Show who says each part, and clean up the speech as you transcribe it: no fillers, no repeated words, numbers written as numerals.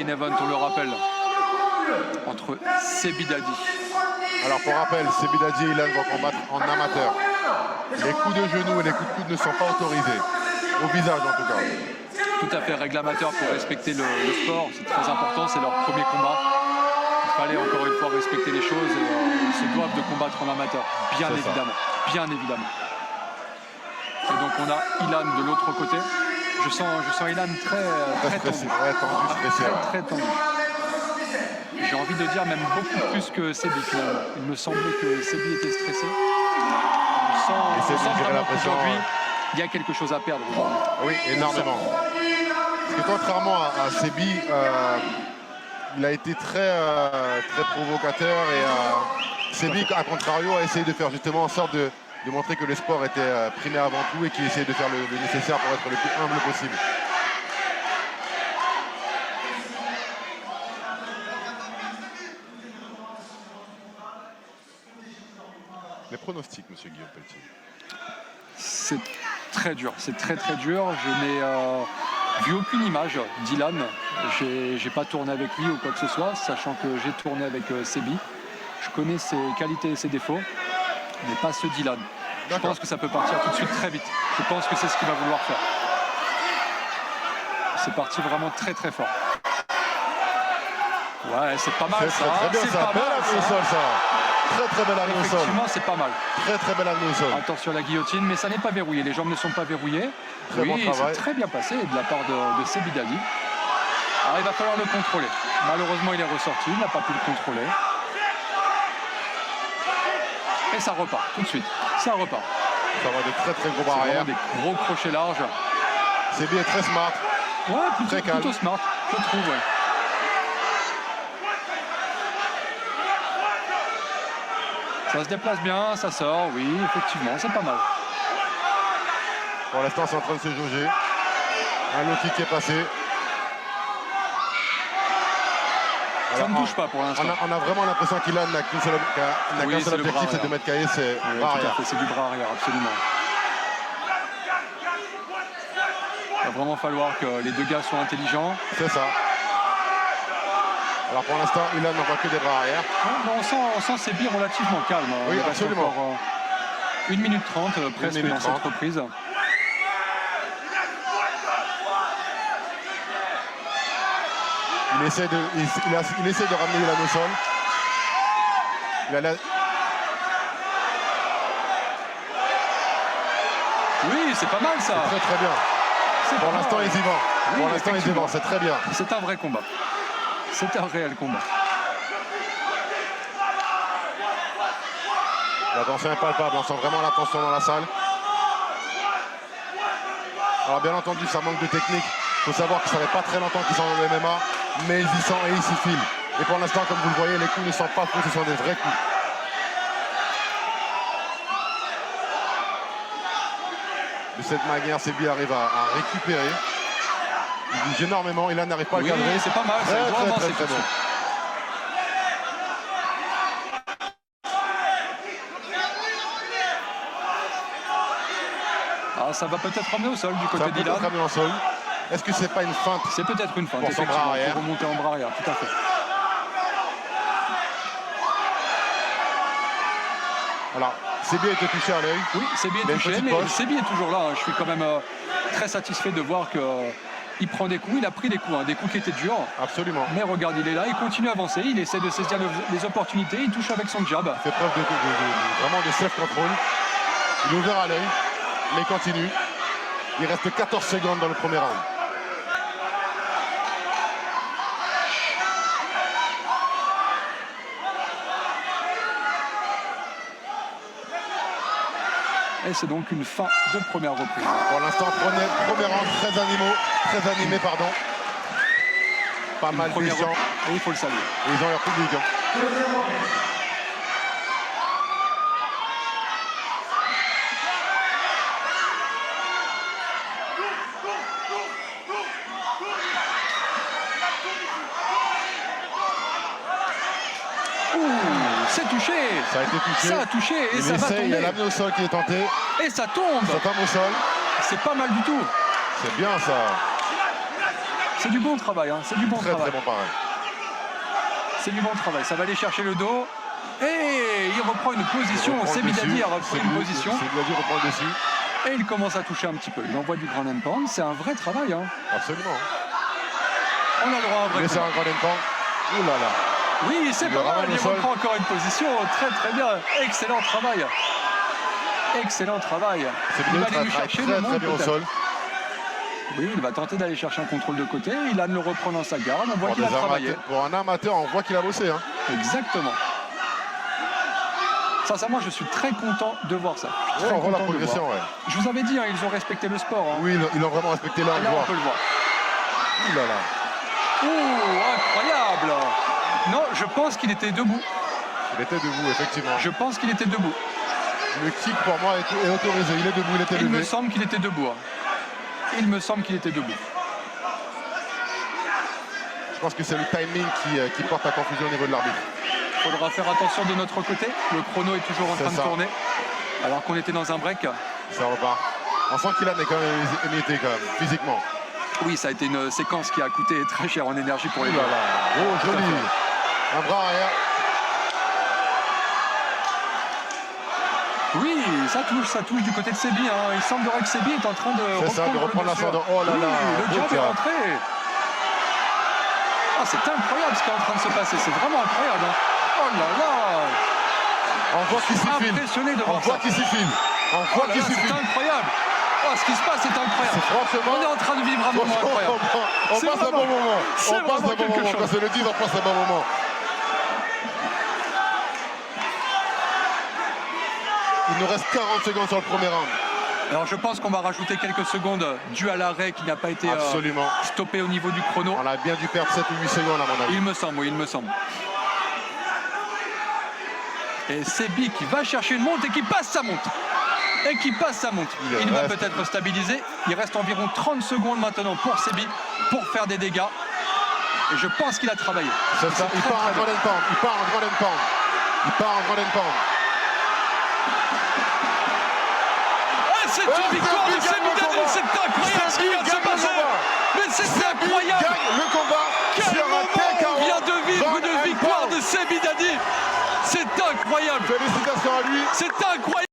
Speaker 1: main event, on le rappelle, entre Sebi Dadi.
Speaker 2: Alors pour rappel, Sebi Dadi et Ilan vont combattre en amateur. Les coups de genoux et les coups de coude ne sont pas autorisés. Au visage en tout cas.
Speaker 1: Tout à fait, règle amateur pour respecter le sport, c'est très important, c'est leur premier combat. Il fallait encore une fois respecter les choses et ils se doivent de combattre en amateur, bien évidemment, bien évidemment. Et donc on a Ilan de l'autre côté. Je sens Ilan très tendu. Très tendu. J'ai envie de dire même beaucoup plus que Sebi finalement. Il me semblait que Sebi était stressé. On sent vraiment qu'aujourd'hui, il y a quelque chose à perdre aujourd'hui.
Speaker 2: Oui, énormément. Parce que contrairement à Sebi, il a été très provocateur et Sebi, à contrario, a essayé de faire justement en sorte de montrer que le sport était primé avant tout et qu'il essayait de faire le nécessaire pour être le plus humble possible. Les pronostics, monsieur Guillaume Pelletier.
Speaker 1: C'est très dur, c'est très dur. Je n'ai vu aucune image d'Ilan. J'ai pas tourné avec lui ou quoi que ce soit, sachant que j'ai tourné avec Sebi. Je connais ses qualités et ses défauts, mais pas ceux d'Ilan. Je pense que ça peut partir tout de suite très vite. Je pense que c'est ce qu'il va vouloir faire. C'est parti vraiment très fort. Ouais, c'est pas mal ça.
Speaker 2: Très bien,
Speaker 1: c'est
Speaker 2: ça.
Speaker 1: pas
Speaker 2: Belle
Speaker 1: mal
Speaker 2: arme au sol, ça. Très belle arme au sol.
Speaker 1: Effectivement, c'est pas mal.
Speaker 2: Très belle arme au sol.
Speaker 1: Attention à la guillotine, mais ça n'est pas verrouillé. Les jambes ne sont pas verrouillées.
Speaker 2: Très bon
Speaker 1: oui,
Speaker 2: travail.
Speaker 1: c'est très bien passé de la part de Sebi Dadi. Alors il va falloir le contrôler. Malheureusement, il est ressorti. Il n'a pas pu le contrôler. Et ça repart tout de suite. Ça repart.
Speaker 2: Ça va de très gros barrières.
Speaker 1: Des gros crochets larges.
Speaker 2: Sebi est très smart.
Speaker 1: Ouais,
Speaker 2: très calme.
Speaker 1: plutôt smart, je trouve. Ouais. Ça se déplace bien, ça sort, oui, effectivement, c'est pas mal.
Speaker 2: Pour l'instant, c'est en train de se jauger. Un low kick qui est passé.
Speaker 1: Ça ne bouge pas pour l'instant.
Speaker 2: On a vraiment l'impression qu'il n'a qu'un seul objectif, c'est de mettre KO, c'est bras arrière.
Speaker 1: C'est du bras arrière, absolument. Il va vraiment falloir que les deux gars soient intelligents.
Speaker 2: C'est ça. Alors pour l'instant, Ilan n'envoie que des bras arrière.
Speaker 1: On sent Sebi relativement calme.
Speaker 2: Oui, absolument.
Speaker 1: Encore, 1 minute 30 presque dans cette reprise.
Speaker 2: Il essaie de ramener Ilan au sol.
Speaker 1: Oui, c'est pas mal ça.
Speaker 2: Très bien. Pour l'instant, ils y vont. Pour l'instant, ils y vont. C'est très bien.
Speaker 1: C'est un vrai combat. C'est un réel combat.
Speaker 2: La tension est palpable. On sent vraiment la tension dans la salle. Alors bien entendu, ça manque de technique. Il faut savoir que ça fait pas très longtemps qu'ils sont dans le MMA, mais ils y sont et ils s'y filent. Et pour l'instant, comme vous le voyez, les coups ne sont pas faux, ce sont des vrais coups. De cette manière, Sebi arrive à récupérer. Il bouge énormément, Ilan n'arrive pas à le cadrer.
Speaker 1: C'est pas mal, c'est
Speaker 2: très bon.
Speaker 1: Ah, ça va peut-être ramener au sol du côté d'Ilan.
Speaker 2: Ça va peut-être ramener au sol. Est-ce que c'est pas une feinte?
Speaker 1: C'est peut-être une feinte,
Speaker 2: pour son bras arrière.
Speaker 1: Pour remonter en bras arrière, tout à fait.
Speaker 2: Alors, Sebi a été touché à l'œil.
Speaker 1: Oui, Sebi est touché, mais Sebi est toujours là. Je suis quand même très satisfait de voir qu'il prend des coups. Il a pris des coups, des coups qui étaient durs.
Speaker 2: Absolument.
Speaker 1: Mais regarde, il est là, il continue à avancer. Il essaie de saisir les opportunités. Il touche avec son jab.
Speaker 2: Il fait preuve vraiment de self-control. Il est ouvert à l'œil, mais il continue. Il reste 14 secondes dans le premier round.
Speaker 1: Et c'est donc une fin de première reprise.
Speaker 2: Pour l'instant, premier round très animé, pardon. Pas mal de gens.
Speaker 1: Et il faut le saluer.
Speaker 2: Et ils ont leur public.
Speaker 1: C'est touché.
Speaker 2: Ça a été touché.
Speaker 1: Ça a touché et ça va tomber.
Speaker 2: Il y a l'amener au sol qui est tenté.
Speaker 1: Et ça tombe.
Speaker 2: Ça tombe au sol.
Speaker 1: C'est pas mal du tout.
Speaker 2: C'est bien ça.
Speaker 1: C'est du bon travail, hein. C'est du bon
Speaker 2: Très
Speaker 1: travail.
Speaker 2: très bon pareil.
Speaker 1: C'est du bon travail. Ça va aller chercher le dos. Et il reprend une position. Sebi Dadi a repris une position.
Speaker 2: Sebi Dadi reprend le dessus.
Speaker 1: Et il commence à toucher un petit peu. Il envoie du ground and pound. C'est un vrai travail. Hein.
Speaker 2: Absolument.
Speaker 1: On a le droit à un vrai
Speaker 2: Mais c'est
Speaker 1: combat.
Speaker 2: un grand pound. Ouh là là.
Speaker 1: Oui, c'est pas mal.
Speaker 2: ramène
Speaker 1: Il
Speaker 2: au sol.
Speaker 1: reprend encore une position. Très très bien. Excellent travail. Excellent travail.
Speaker 2: Sebi
Speaker 1: Il va
Speaker 2: Dadi
Speaker 1: aller lui
Speaker 2: travaille
Speaker 1: chercher
Speaker 2: très
Speaker 1: le monde
Speaker 2: bien au
Speaker 1: peut-être.
Speaker 2: sol.
Speaker 1: Oui, il va tenter d'aller chercher un contrôle de côté. Il a de le reprendre dans sa garde. On voit qu'il a travaillé.
Speaker 2: Pour un amateur, on voit qu'il a bossé. Hein.
Speaker 1: Exactement. Sincèrement, je suis très content de voir ça. Je suis
Speaker 2: Ouais,
Speaker 1: très
Speaker 2: on voit la
Speaker 1: content de
Speaker 2: progression.
Speaker 1: voir.
Speaker 2: Ouais.
Speaker 1: Je vous avais dit, hein, ils ont respecté le sport. Hein.
Speaker 2: Oui, ils ont vraiment respecté leur
Speaker 1: Et là, on
Speaker 2: voix.
Speaker 1: peut le voir.
Speaker 2: Ouh là là.
Speaker 1: Oh, incroyable! Non, je pense qu'il était debout.
Speaker 2: Il était debout, effectivement.
Speaker 1: Je pense qu'il était debout.
Speaker 2: Le kick, pour moi, est autorisé. Il est debout, il était
Speaker 1: Il me
Speaker 2: levé.
Speaker 1: semble qu'il était debout. Hein. Il me semble qu'il était debout.
Speaker 2: Je pense que c'est le timing qui porte à confusion au niveau de l'arbitre.
Speaker 1: Il faudra faire attention de notre côté. Le chrono est toujours en
Speaker 2: C'est
Speaker 1: train de
Speaker 2: ça.
Speaker 1: tourner. Alors qu'on était dans un break.
Speaker 2: Ça repart. On sent qu'il en est quand même émieté, quand même, physiquement.
Speaker 1: Oui, ça a été une séquence qui a coûté très cher en énergie pour les
Speaker 2: Ouh là
Speaker 1: joueurs.
Speaker 2: là. Oh,
Speaker 1: Tout à
Speaker 2: joli.
Speaker 1: fait.
Speaker 2: Un bras arrière.
Speaker 1: Oui, ça touche du côté de Sebi. Hein. Il semblerait que Sebi est en train de
Speaker 2: C'est ça, de reprendre
Speaker 1: le dessus.
Speaker 2: l'ascendant. Oh là
Speaker 1: Oui,
Speaker 2: là,
Speaker 1: le
Speaker 2: beau
Speaker 1: jab est
Speaker 2: jab.
Speaker 1: rentré. Ah, c'est incroyable ce qui est en train de se passer. C'est vraiment incroyable. Hein. Oh là là.
Speaker 2: On voit qu'il s'y file.
Speaker 1: Impressionné de
Speaker 2: On
Speaker 1: voir ça.
Speaker 2: voit qu'il s'y file. On
Speaker 1: Oh
Speaker 2: voit
Speaker 1: là
Speaker 2: qu'il
Speaker 1: là,
Speaker 2: s'y
Speaker 1: c'est
Speaker 2: file.
Speaker 1: incroyable. Oh, ce qui se passe, c'est incroyable.
Speaker 2: Franchement,
Speaker 1: On est en train de vivre un moment incroyable.
Speaker 2: on
Speaker 1: C'est
Speaker 2: passe un
Speaker 1: vraiment-
Speaker 2: bon moment.
Speaker 1: c'est
Speaker 2: On passe
Speaker 1: vraiment
Speaker 2: un bon
Speaker 1: quelque
Speaker 2: moment.
Speaker 1: chose.
Speaker 2: Quand c'est le 10, on passe un bon moment. Il nous reste 40 secondes sur le premier round.
Speaker 1: Alors je pense qu'on va rajouter quelques secondes dû à l'arrêt qui n'a pas été
Speaker 2: Absolument.
Speaker 1: stoppé au niveau du chrono.
Speaker 2: On a bien dû perdre 7 ou 8 secondes, à mon avis.
Speaker 1: Il me semble, oui, il me semble. Et Sebi qui va chercher une monte et qui passe sa monte. Et qui passe sa monte. Il va
Speaker 2: reste-
Speaker 1: peut-être stabiliser. Il reste environ 30 secondes maintenant pour Sebi pour faire des dégâts. Et je pense qu'il a travaillé.
Speaker 2: C'est ça. Il
Speaker 1: très,
Speaker 2: part en
Speaker 1: très
Speaker 2: grand and pound. Il part en grand and pound. Il part en grand and pound.
Speaker 1: Ah, c'est une victoire de Sebi Dadi. C'est incroyable ce qui vient de se passer. Mais c'est incroyable.
Speaker 2: Gagne le combat.
Speaker 1: Quel
Speaker 2: sur un
Speaker 1: moment
Speaker 2: TKO.
Speaker 1: on vient de vivre
Speaker 2: Grand
Speaker 1: une
Speaker 2: and
Speaker 1: victoire
Speaker 2: pound.
Speaker 1: de Sebi Dadi. C'est incroyable.
Speaker 2: Félicitations à lui.
Speaker 1: C'est incroyable.